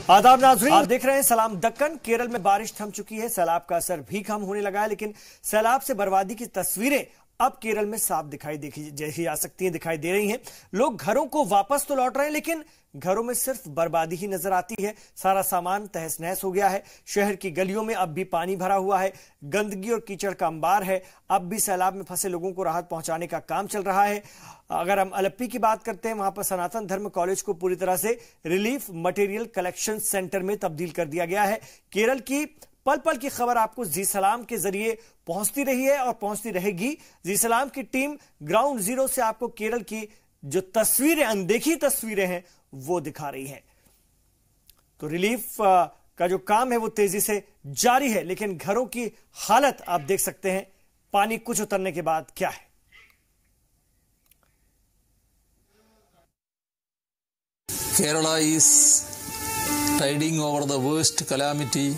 आदाब नाज़रीन, आप देख रहे हैं सलाम दक्कन। केरल में बारिश थम चुकी है, सैलाब का असर भी कम होने लगा है, लेकिन सैलाब से बर्बादी की तस्वीरें अब केरल में साफ देखी जा सकती हैं, दिखाई दे रही हैं। लोग घरों को वापस तो लौट रहे हैं, लेकिन घरों में सिर्फ बर्बादी ही नजर आती है। सारा सामान तहस नहस हो गया है। शहर की गलियों में अब भी पानी भरा हुआ है, गंदगी और कीचड़ का अंबार है। अब भी सैलाब में फंसे लोगों को राहत पहुंचाने का काम चल रहा है। अगर हम अलेप्पी की बात करते हैं, वहां पर सनातन धर्म कॉलेज को पूरी तरह से रिलीफ मटेरियल कलेक्शन सेंटर में तब्दील कर दिया गया है। केरल की पल पल की खबर आपको जी सलाम के जरिए पहुंचती रही है और पहुंचती रहेगी। जी सलाम की टीम ग्राउंड जीरो से आपको केरल की जो तस्वीरें, अनदेखी तस्वीरें हैं, वो दिखा रही है। तो रिलीफ का जो काम है वो तेजी से जारी है, लेकिन घरों की हालत आप देख सकते हैं पानी कुछ उतरने के बाद क्या है। Kerala is tiding over the worst calamity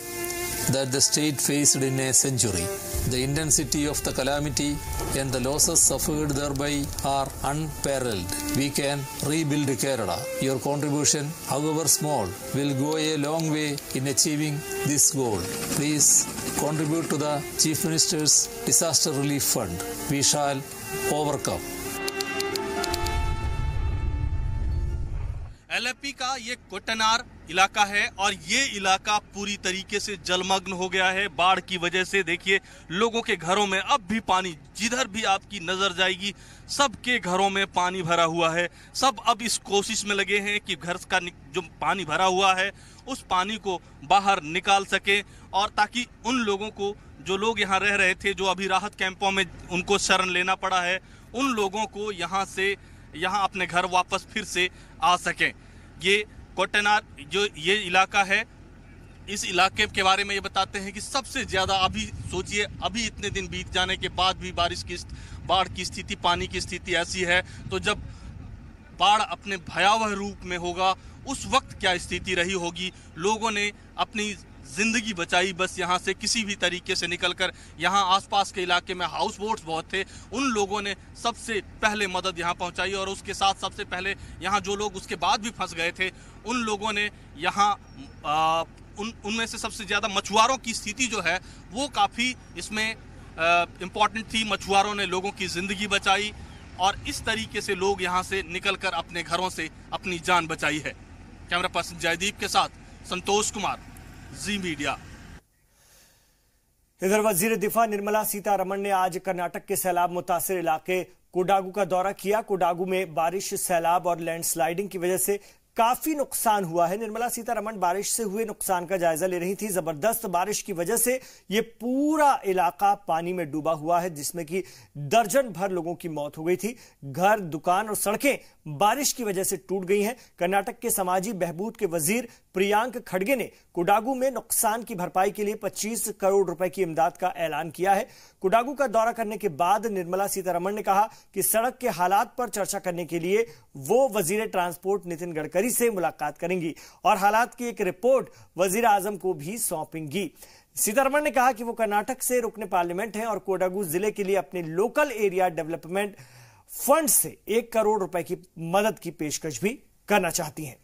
that the state faced in a century. The intensity of the calamity and the losses suffered thereby are unparalleled. We can rebuild Kerala. Your contribution, however small, will go a long way in achieving this goal. Please contribute to the Chief Minister's Disaster Relief Fund. We shall overcome. Alleppey का ये कोटनार इलाका है और ये इलाका पूरी तरीके से जलमग्न हो गया है बाढ़ की वजह से। देखिए, लोगों के घरों में अब भी पानी, जिधर भी आपकी नजर जाएगी सबके घरों में पानी भरा हुआ है। सब अब इस कोशिश में लगे हैं कि घर का जो पानी भरा हुआ है उस पानी को बाहर निकाल सके, और ताकि उन लोगों को, जो लोग यहाँ रह रहे थे, जो अभी राहत कैंपों में उनको शरण लेना पड़ा है, उन लोगों को यहाँ अपने घर वापस फिर से आ सकें। ये कोटनार जो ये इलाका है, इस इलाके के बारे में ये बताते हैं कि सबसे ज्यादा, अभी सोचिए, अभी इतने दिन बीत जाने के बाद भी बाढ़ की स्थिति, पानी की स्थिति ऐसी है, तो जब बाढ़ अपने भयावह रूप में होगा उस वक्त क्या स्थिति रही होगी। लोगों ने अपनी जिंदगी बचाई, बस यहाँ से किसी भी तरीके से निकलकर। यहाँ आसपास के इलाके में हाउस बोट्स बहुत थे, उन लोगों ने सबसे पहले मदद यहाँ पहुँचाई, और उसके साथ सबसे पहले यहाँ जो लोग उसके बाद भी फंस गए थे उन लोगों ने यहाँ उनमें से सबसे ज़्यादा मछुआरों की स्थिति जो है वो काफ़ी इसमें इम्पॉर्टेंट थी। मछुआरों ने लोगों की ज़िंदगी बचाई और इस तरीके से लोग यहाँ से निकलकर अपने घरों से अपनी जान बचाई है। कैमरा पर्सन जयदीप के साथ संतोष कुमार, जी मीडिया। इधर वजीर दिफा निर्मला सीतारमण ने आज कर्नाटक के सैलाब मुतासिर इलाके कोडागू का दौरा किया। कोडागू में बारिश, सैलाब और लैंडस्लाइडिंग की वजह से काफी नुकसान हुआ है। निर्मला सीतारमण बारिश से हुए नुकसान का जायजा ले रही थी। जबरदस्त बारिश की वजह से यह पूरा इलाका पानी में डूबा हुआ है, जिसमें कि दर्जन भर लोगों की मौत हो गई थी। घर, दुकान और सड़कें बारिश की वजह से टूट गई हैं। कर्नाटक के समाजी बहबूद के वजीर प्रियांक खड़गे ने कोडागू में नुकसान की भरपाई के लिए 25 करोड़ रुपए की इमदाद का ऐलान किया है। कोडागू का दौरा करने के बाद निर्मला सीतारमण ने कहा कि सड़क के हालात पर चर्चा करने के लिए वो वजीर ट्रांसपोर्ट नितिन गडकरी से मुलाकात करेंगी और हालात की एक रिपोर्ट वजीर आजम को भी सौंपेंगी। सीतारमण ने कहा कि वो कर्नाटक से रुकने पार्लियामेंट हैं और कोडागू जिले के लिए अपने लोकल एरिया डेवलपमेंट फंड से 1 करोड़ रुपए की मदद की पेशकश भी करना चाहती हैं।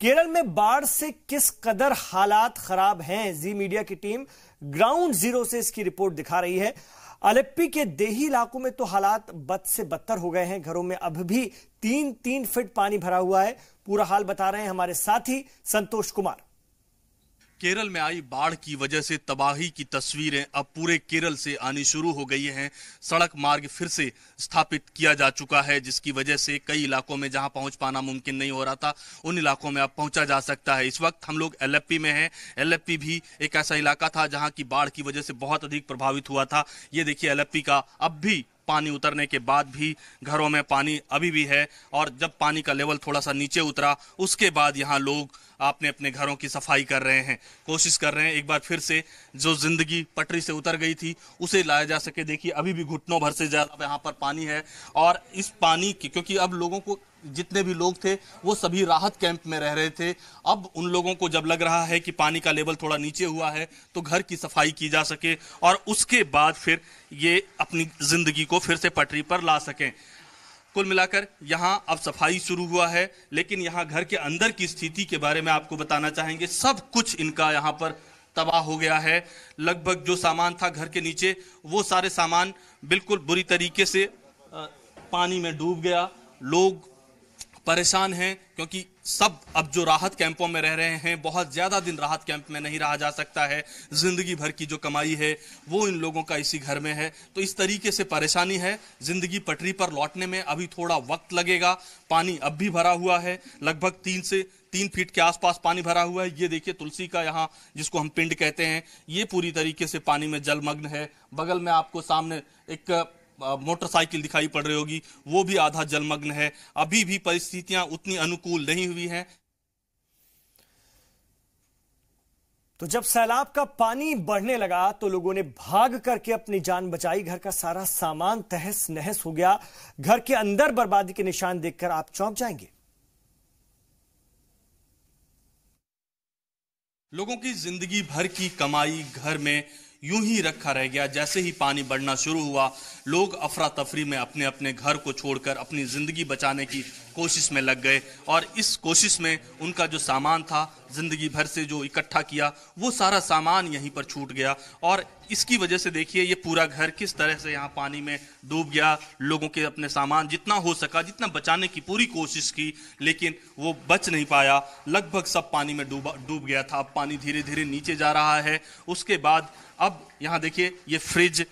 केरल में बाढ़ से किस कदर हालात खराब हैं, जी मीडिया की टीम ग्राउंड जीरो से इसकी रिपोर्ट दिखा रही है। अलेप्पी के देही इलाकों में तो हालात बद से बदतर हो गए हैं। घरों में अब भी 3-3 फीट पानी भरा हुआ है। पूरा हाल बता रहे हैं हमारे साथी संतोष कुमार। केरल में आई बाढ़ की वजह से तबाही की तस्वीरें अब पूरे केरल से आनी शुरू हो गई हैं। सड़क मार्ग फिर से स्थापित किया जा चुका है, जिसकी वजह से कई इलाकों में जहां पहुंच पाना मुमकिन नहीं हो रहा था, उन इलाकों में अब पहुंचा जा सकता है। इस वक्त हम लोग एलेप्पी में हैं। एलेप्पी भी एक ऐसा इलाका था जहां की बाढ़ की वजह से बहुत अधिक प्रभावित हुआ था। ये देखिए, एलेप्पी का अब भी पानी उतरने के बाद भी घरों में पानी अभी भी है, और जब पानी का लेवल थोड़ा सा नीचे उतरा उसके बाद यहाँ लोग अपने अपने घरों की सफाई कर रहे हैं, कोशिश कर रहे हैं एक बार फिर से जो जिंदगी पटरी से उतर गई थी उसे लाया जा सके। देखिए, अभी भी घुटनों भर से ज्यादा यहाँ पर पानी है, और इस पानी की, क्योंकि अब लोगों को, जितने भी लोग थे वो सभी राहत कैंप में रह रहे थे, अब उन लोगों को जब लग रहा है कि पानी का लेवल थोड़ा नीचे हुआ है तो घर की सफाई की जा सके और उसके बाद फिर ये अपनी जिंदगी को फिर से पटरी पर ला सकें। कुल मिलाकर यहाँ अब सफाई शुरू हुआ है, लेकिन यहाँ घर के अंदर की स्थिति के बारे में आपको बताना चाहेंगे। सब कुछ इनका यहाँ पर तबाह हो गया है। लगभग जो सामान था घर के नीचे, वो सारे सामान बिल्कुल बुरी तरीके से पानी में डूब गया। लोग परेशान हैं क्योंकि सब अब जो राहत कैंपों में रह रहे हैं, बहुत ज्यादा दिन राहत कैंप में नहीं रहा जा सकता है। जिंदगी भर की जो कमाई है वो इन लोगों का इसी घर में है, तो इस तरीके से परेशानी है। जिंदगी पटरी पर लौटने में अभी थोड़ा वक्त लगेगा। पानी अब भी भरा हुआ है, लगभग 3 फीट के आसपास पानी भरा हुआ है। ये देखिए तुलसी का यहाँ, जिसको हम पिंड कहते हैं, ये पूरी तरीके से पानी में जलमग्न है। बगल में आपको सामने एक मोटरसाइकिल दिखाई पड़ रही होगी, वो भी आधा जलमग्न है। अभी भी परिस्थितियां उतनी अनुकूल नहीं हुई हैं। तो जब सैलाब का पानी बढ़ने लगा तो लोगों ने भाग करके अपनी जान बचाई। घर का सारा सामान तहस नहस हो गया। घर के अंदर बर्बादी के निशान देखकर आप चौंक जाएंगे। लोगों की जिंदगी भर की कमाई घर में यूं ही रखा रह गया। जैसे ही पानी बढ़ना शुरू हुआ, लोग अफरा तफरी में अपने अपने घर को छोड़कर अपनी जिंदगी बचाने की कोशिश में लग गए, और इस कोशिश में उनका जो सामान था, जिंदगी भर से जो इकट्ठा किया, वो सारा सामान यहीं पर छूट गया। और इसकी वजह से देखिए ये पूरा घर किस तरह से यहाँ पानी में डूब गया। लोगों के अपने सामान जितना हो सका, जितना बचाने की पूरी कोशिश की, लेकिन वो बच नहीं पाया। लगभग सब पानी में डूब गया था। अब पानी धीरे धीरे नीचे जा रहा है। उसके बाद अब यहाँ देखिए ये फ्रिज,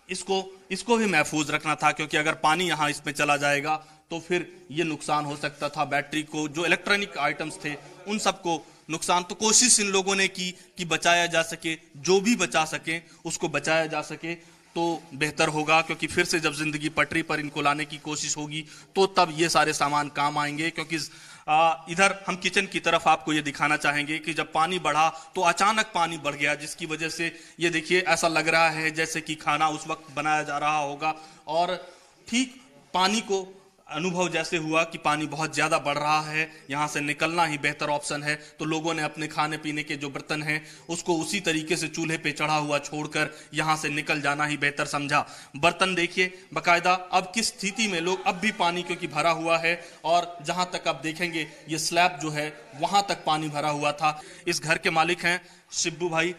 इसको भी महफूज रखना था, क्योंकि अगर पानी यहाँ इसमें चला जाएगा तो फिर ये नुकसान हो सकता था। बैटरी को, जो इलेक्ट्रॉनिक आइटम्स थे, उन सबको नुकसान। तो कोशिश इन लोगों ने की कि बचाया जा सके, जो भी बचा सके उसको बचाया जा सके तो बेहतर होगा, क्योंकि फिर से जब जिंदगी पटरी पर इनको लाने की कोशिश होगी तो तब ये सारे सामान काम आएंगे। क्योंकि इधर हम किचन की तरफ आपको ये दिखाना चाहेंगे कि जब पानी बढ़ा तो अचानक पानी बढ़ गया, जिसकी वजह से ये देखिए ऐसा लग रहा है जैसे कि खाना उस वक्त बनाया जा रहा होगा। और ठीक पानी को अनुभव जैसे हुआ कि पानी बहुत ज्यादा बढ़ रहा है, यहां से निकलना ही बेहतर ऑप्शन है, तो लोगों ने अपने खाने पीने के जो बर्तन हैं उसको उसी तरीके से चूल्हे पे चढ़ा हुआ छोड़कर यहां से निकल जाना ही बेहतर समझा। बर्तन देखिए बकायदा अब किस स्थिति में लोग, अब भी पानी क्योंकि भरा हुआ है, और जहां तक आप देखेंगे ये स्लैब जो है वहां तक पानी भरा हुआ था। इस घर के मालिक हैं शिब्बू भाई।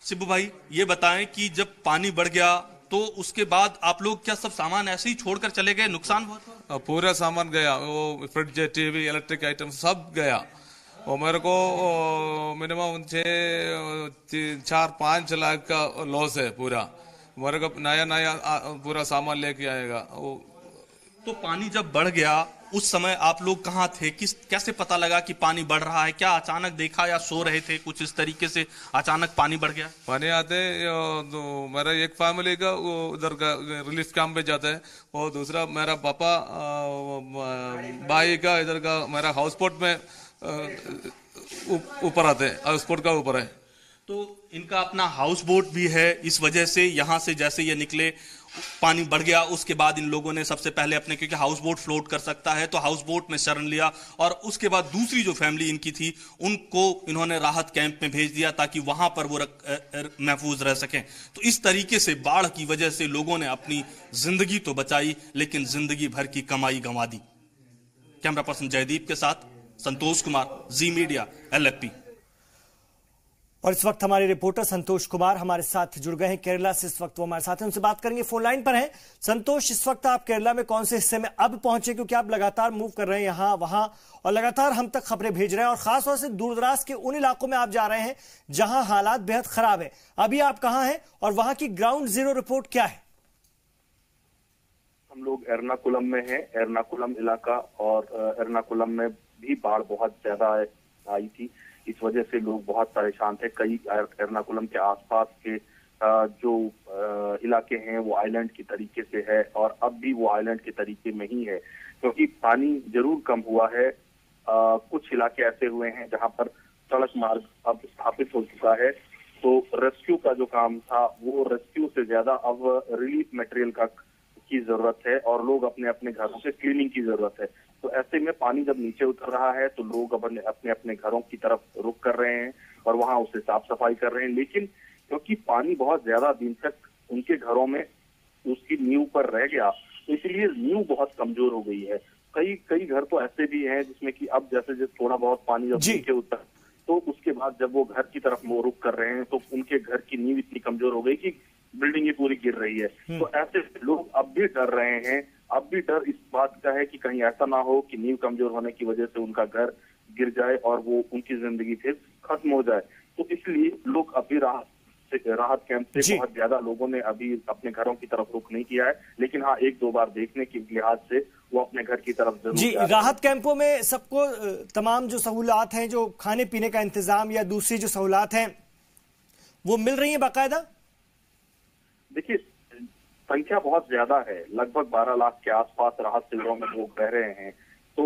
शिब्बू भाई, ये बताएं कि जब पानी बढ़ गया तो उसके बाद आप लोग क्या सब सामान ऐसे ही छोड़कर चले गए? नुकसान बहुत हुआ? पूरा सामान गया, वो फ्रिज, टीवी, इलेक्ट्रिक आइटम सब गया। और मेरे को मिनिमम 4-5 लाख का लॉस है पूरा। मेरे को नया पूरा सामान लेके आएगा। तो पानी जब बढ़ गया उस समय आप लोग कहाँ थे? कैसे पता लगा कि पानी बढ़ रहा है? क्या अचानक देखा या सो रहे थे कुछ इस तरीके से अचानक पानी बढ़ गया? पानी आते तो मेरा एक फैमिली का उधर का रिलीफ कैंप पे जाता है, और दूसरा मेरा पापा भाई का इधर का मेरा हाउस बोट में ऊपर आते हैं, हाउस बोट का ऊपर है। तो इनका अपना हाउस बोट भी है। इस वजह से यहाँ से जैसे ये निकले पानी बढ़ गया, उसके बाद इन लोगों ने सबसे पहले अपने, क्योंकि हाउस बोट फ्लोट कर सकता है, तो हाउस बोट में शरण लिया, और उसके बाद दूसरी जो फैमिली इनकी थी उनको इन्होंने राहत कैंप में भेज दिया ताकि वहां पर वो महफूज रह सकें। तो इस तरीके से बाढ़ की वजह से लोगों ने अपनी जिंदगी तो बचाई, लेकिन जिंदगी भर की कमाई गंवा दी। कैमरा पर्सन जयदीप के साथ संतोष कुमार, जी मीडिया, LFP। और इस वक्त हमारे रिपोर्टर संतोष कुमार हमारे साथ जुड़ गए हैं केरला से। इस वक्त वो हमारे साथ हैं, उनसे बात करेंगे, फोन लाइन पर हैं। संतोष, इस वक्त आप केरला में कौन से हिस्से में अब पहुंचे, क्योंकि आप लगातार मूव कर रहे हैं यहाँ वहां और लगातार हम तक खबरें भेज रहे हैं, और खासतौर से दूर दराज के उन इलाकों में आप जा रहे हैं जहां हालात बेहद खराब है। अभी आप कहां हैं और वहां की ग्राउंड जीरो रिपोर्ट क्या है? हम लोग एर्नाकुलम में हैं। एर्नाकुलम इलाका, और एर्नाकुलम में भी बाढ़ बहुत ज्यादा आई थी। इस वजह से लोग बहुत परेशान थे। कई एर्नाकुलम के आसपास के जो इलाके हैं वो आइलैंड की तरीके से है, और अब भी वो आइलैंड के तरीके में ही है, क्योंकि पानी जरूर कम हुआ है। कुछ इलाके ऐसे हुए हैं जहां पर सड़क मार्ग अब स्थापित हो चुका है, तो रेस्क्यू का जो काम था वो रेस्क्यू से ज्यादा अब रिलीफ मटेरियल की जरूरत है, और लोग अपने अपने घरों से क्लीनिंग की जरूरत है। तो ऐसे में पानी जब नीचे उतर रहा है तो लोग अपने अपने घरों की तरफ रुख कर रहे हैं और वहां उसे साफ सफाई कर रहे हैं। लेकिन क्योंकि पानी बहुत ज्यादा दिन तक उनके घरों में उसकी नींव पर रह गया, तो इसलिए नींव बहुत कमजोर हो गई है। कई घर तो ऐसे भी हैं जिसमें कि अब जैसे थोड़ा बहुत पानी जब नीचे उतर तो उसके बाद जब वो घर की तरफ रुख कर रहे हैं तो उनके घर की नींव इतनी कमजोर हो गई कि बिल्डिंग ही पूरी गिर रही है। तो ऐसे लोग अब भी डर रहे हैं। अब भी डर इस बात का है कि कहीं ऐसा ना हो कि नींव कमजोर होने की वजह से उनका घर गिर जाए और वो उनकी जिंदगी फिर खत्म हो जाए। तो इसलिए लोग अभी राहत कैंप से बहुत ज्यादा लोगों ने अभी अपने घरों की तरफ रुख नहीं किया है, लेकिन हाँ 1-2 बार देखने के लिहाज से वो अपने घर की तरफ जरूर जी। राहत कैंपों में सबको तमाम जो सहूलत हैं, जो खाने पीने का इंतजाम या दूसरी जो सहूलत हैं, वो मिल रही है बाकायदा? देखिए, संख्या बहुत ज्यादा है, लगभग 12 लाख के आसपास राहत शिविरों में लोग रह रहे हैं। तो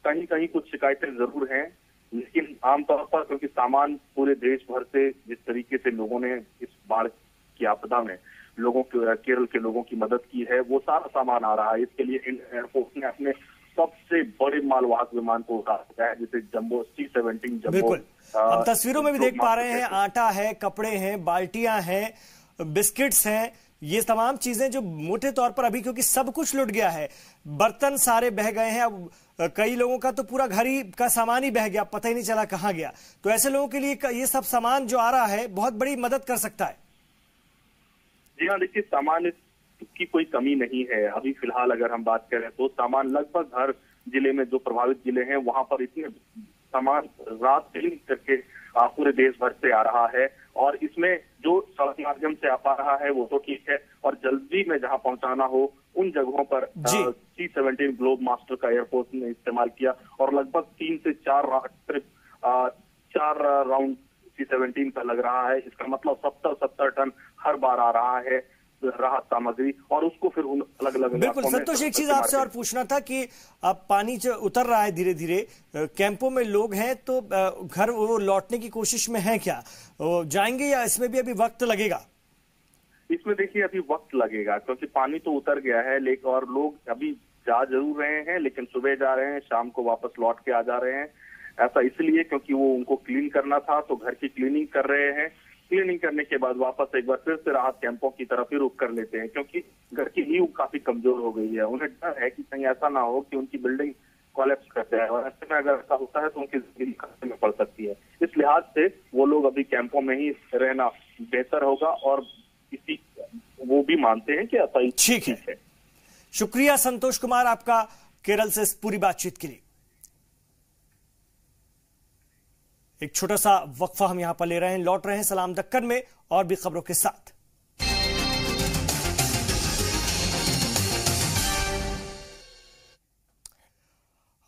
कहीं कहीं कुछ शिकायतें जरूर हैं, लेकिन आमतौर पर क्योंकि सामान पूरे देश भर से जिस तरीके से लोगों ने इस बाढ़ की आपदा में केरल के लोगों की मदद की है, वो सारा सामान आ रहा है। इसके लिए एयरफोर्स ने अपने सबसे बड़े मालवाहक विमान को उतार दिया है, जैसे जंबो C-17 जंबो। बिल्कुल, हम तस्वीरों में भी देख पा रहे हैं, आटा है, कपड़े हैं, बाल्टियां हैं, बिस्किट्स हैं, ये तमाम चीजें जो मोटे तौर पर अभी क्योंकि सब कुछ लुट गया है, बर्तन सारे बह गए हैं। अब कई लोगों का तो पूरा घर ही का सामान ही बह गया, पता ही नहीं चला कहां गया। तो ऐसे लोगों के लिए ये सब सामान जो आ रहा है बहुत बड़ी मदद कर सकता है। जी हाँ, देखिए सामान की कोई कमी नहीं है। अभी फिलहाल अगर हम बात करें तो सामान लगभग हर जिले में, जो प्रभावित जिले हैं वहां पर इतने सामान रात दिन करके पूरे देश भर से आ रहा है। और इसमें जो सड़क माध्यम से आ पा रहा है वो तो ठीक है, और जल्दी में जहां पहुंचाना हो उन जगहों पर C-17 ग्लोब मास्टर का एयरफोर्स ने इस्तेमाल किया और लगभग 3 से 4 राउंड C-17 का लग रहा है। इसका मतलब 70 टन हर बार आ रहा है राहत सामग्री, और उसको फिर उन अलग अलग। बिल्कुल संतोष, एक चीज आपसे और पूछना था कि अब पानी जो उतर रहा है धीरे धीरे, कैंपों में लोग हैं तो घर वो लौटने की कोशिश में हैं क्या, वो जाएंगे या इसमें भी अभी वक्त लगेगा? इसमें देखिए अभी वक्त लगेगा क्योंकि पानी तो उतर गया है, लेकिन और लोग अभी जा जरूर रहे हैं, लेकिन सुबह जा रहे हैं, शाम को वापस लौट के आ जा रहे हैं। ऐसा इसलिए क्योंकि वो उनको क्लीन करना था तो घर की क्लीनिंग कर रहे हैं। क्लीनिंग करने के बाद वापस एक बार फिर से राहत कैंपों की तरफ ही रुख कर लेते हैं, क्योंकि घर की नींव काफी कमजोर हो गई है। उन्हें डर है कि कहीं ऐसा ना हो कि उनकी बिल्डिंग कोलैप्स कर जाए, और ऐसे में अगर ऐसा होता है तो उनकी जिंदगी खतरे में पड़ सकती है। इस लिहाज से वो लोग अभी कैंपों में ही रहना बेहतर होगा, और इसी वो भी मानते हैं कि ऐसा ही ठीक है। शुक्रिया संतोष कुमार आपका केरल से इस पूरी बातचीत के लिए। एक छोटा सा वक्फा हम यहां पर ले रहे हैं, लौट रहे हैं सलाम दक्कन में और भी खबरों के साथ।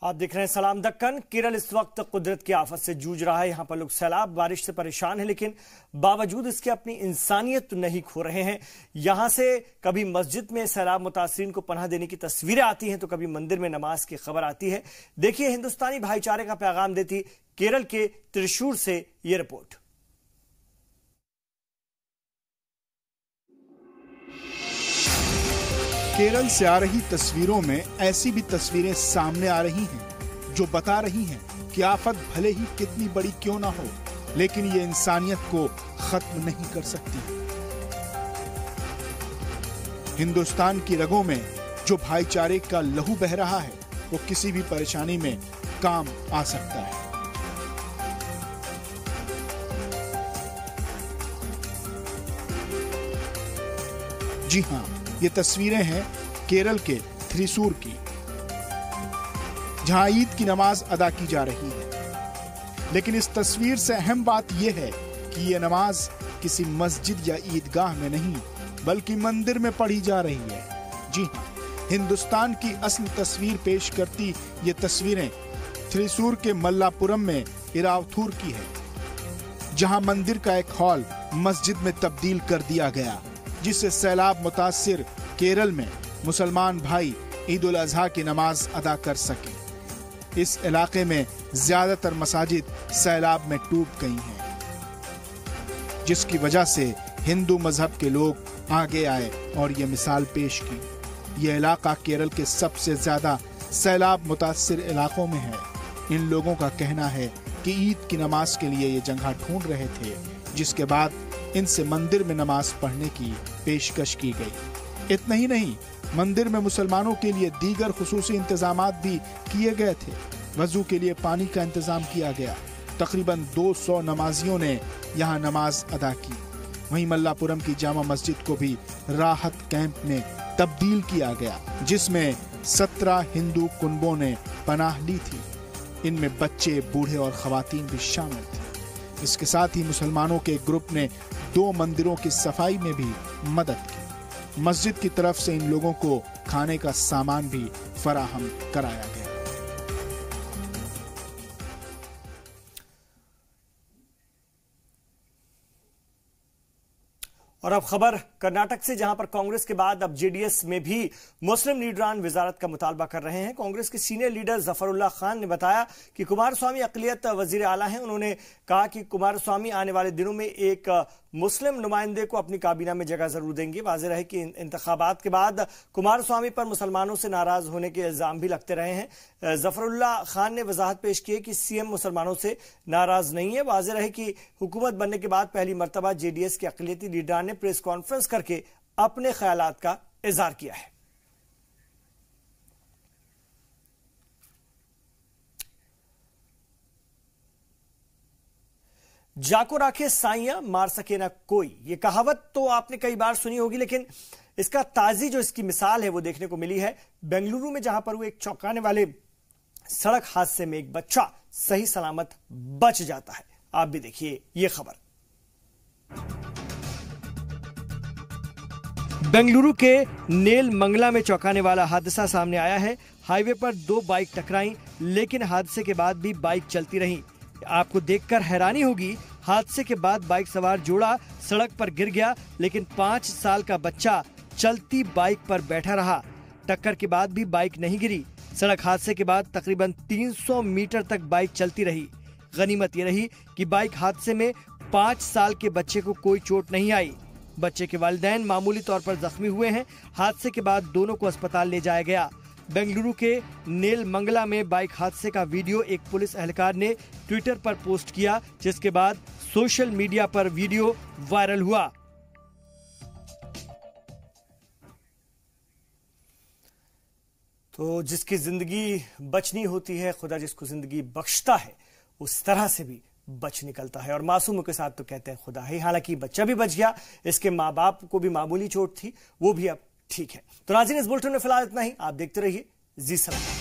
आप देख रहे हैं सलाम दक्कन। केरल इस वक्त कुदरत की आफत से जूझ रहा है। यहां पर लोग सैलाब बारिश से परेशान हैं, लेकिन बावजूद इसके अपनी इंसानियत नहीं खो रहे हैं। यहां से कभी मस्जिद में सैलाब मुतासिरीन को पनाह देने की तस्वीरें आती हैं तो कभी मंदिर में नमाज की खबर आती है। देखिए हिंदुस्तानी भाईचारे का पैगाम देती केरल के त्रिशूर से यह रिपोर्ट। केरल से आ रही तस्वीरों में ऐसी भी तस्वीरें सामने आ रही हैं जो बता रही हैं कि आफत भले ही कितनी बड़ी क्यों ना हो, लेकिन ये इंसानियत को खत्म नहीं कर सकती। हिंदुस्तान की रगों में जो भाईचारे का लहू बह रहा है वो किसी भी परेशानी में काम आ सकता है। जी हाँ, ये तस्वीरें हैं केरल के थ्रिसूर की, जहां ईद की नमाज अदा की जा रही है। लेकिन इस तस्वीर से अहम बात यह है कि ये नमाज किसी मस्जिद या ईदगाह में नहीं बल्कि मंदिर में पढ़ी जा रही है। जी हाँ, हिंदुस्तान की असली तस्वीर पेश करती ये तस्वीरें थ्रिसूर के मल्लापुरम में इरावथूर की है, जहां मंदिर का एक हॉल मस्जिद में तब्दील कर दिया गया, जिससे सैलाब मुतासिर केरल में मुसलमान भाई ईद उल अजहा की नमाज अदा कर सके। इस इलाके में ज्यादातर मसाजिद सैलाब में डूब गई हैं, जिसकी वजह से हिंदू मजहब के लोग आगे आए और ये मिसाल पेश की। यह इलाका केरल के सबसे ज्यादा सैलाब मुतासिर इलाकों में है। इन लोगों का कहना है कि ईद की नमाज के लिए ये जगह ढूंढ रहे थे, जिसके बाद इनसे मंदिर में नमाज पढ़ने की पेशकश की गई। इतना ही नहीं, मंदिर में मुसलमानों के लिए दीगर खुसूसी इंतजामात भी किए गए थे। वजू के लिए पानी का इंतजाम किया गया। तकरीबन 200 नमाजियों ने यहाँ नमाज अदा की। वहीं मल्लापुरम की जामा मस्जिद को भी राहत कैंप में तब्दील किया गया, जिसमें 17 हिंदू कुनबों ने पनाह ली थी। इनमें बच्चे, बूढ़े और खवातीन भी शामिल थे। इसके साथ ही मुसलमानों के ग्रुप ने 2 मंदिरों की सफाई में भी मदद की। मस्जिद की तरफ से इन लोगों को खाने का सामान भी फराहम कराया गया। और अब खबर कर्नाटक से, जहां पर कांग्रेस के बाद अब जेडीएस में भी मुस्लिम लीडरान वजारत का मुतालबा कर रहे हैं। कांग्रेस के सीनियर लीडर जफरुल्लाह खान ने बताया कि कुमारस्वामी अक़लियत वजीर आला हैं। उन्होंने कहा कि कुमारस्वामी आने वाले दिनों में एक मुस्लिम नुमाइंदे को अपनी काबीना में जगह जरूर देंगे। वाज़ेह है कि इंतखाबात के बाद कुमारस्वामी पर मुसलमानों से नाराज होने के इल्जाम भी लगते रहे हैं। जफरुल्लाह खान ने वजाहत पेश की कि सीएम मुसलमानों से नाराज नहीं है। वाज़ेह है कि हुकूमत बनने के बाद पहली मरतबा जेडीएस के अक़लियती लीडरान ने प्रेस कॉन्फ्रेंस करके अपने ख्यालात का इज़हार किया है। जाको राखे साइयां मार सके ना कोई, ये कहावत तो आपने कई बार सुनी होगी, लेकिन इसका ताजी जो इसकी मिसाल है वो देखने को मिली है बेंगलुरु में, जहां पर वो एक चौंकाने वाले सड़क हादसे में एक बच्चा सही सलामत बच जाता है। आप भी देखिए ये खबर। बेंगलुरु के नेल मंगला में चौंकाने वाला हादसा सामने आया है। हाईवे पर 2 बाइक टकराई, लेकिन हादसे के बाद भी बाइक चलती रही। आपको देखकर हैरानी होगी, हादसे के बाद बाइक सवार जोड़ा सड़क पर गिर गया, लेकिन 5 साल का बच्चा चलती बाइक पर बैठा रहा। टक्कर के बाद भी बाइक नहीं गिरी। सड़क हादसे के बाद तकरीबन 300 मीटर तक बाइक चलती रही। गनीमत ये रही कि बाइक हादसे में 5 साल के बच्चे को कोई चोट नहीं आई। बच्चे के वालिदैन मामूली तौर पर जख्मी हुए हैं। हादसे के बाद दोनों को अस्पताल ले जाया गया। बेंगलुरु के नेल मंगला में बाइक हादसे का वीडियो एक पुलिस एहलकार ने ट्विटर पर पोस्ट किया, जिसके बाद सोशल मीडिया पर वीडियो वायरल हुआ। तो जिसकी जिंदगी बचनी होती है, खुदा जिसको जिंदगी बख्शता है, उस तरह से भी बच निकलता है। और मासूमों के साथ तो कहते हैं खुदा ही। हालांकि बच्चा भी बच गया, इसके माँ बाप को भी मामूली चोट थी, वो भी अब ठीक है। तो नाज़रीन, इस बुलेटिन में फिलहाल इतना ही। आप देखते रहिए जी सलाम।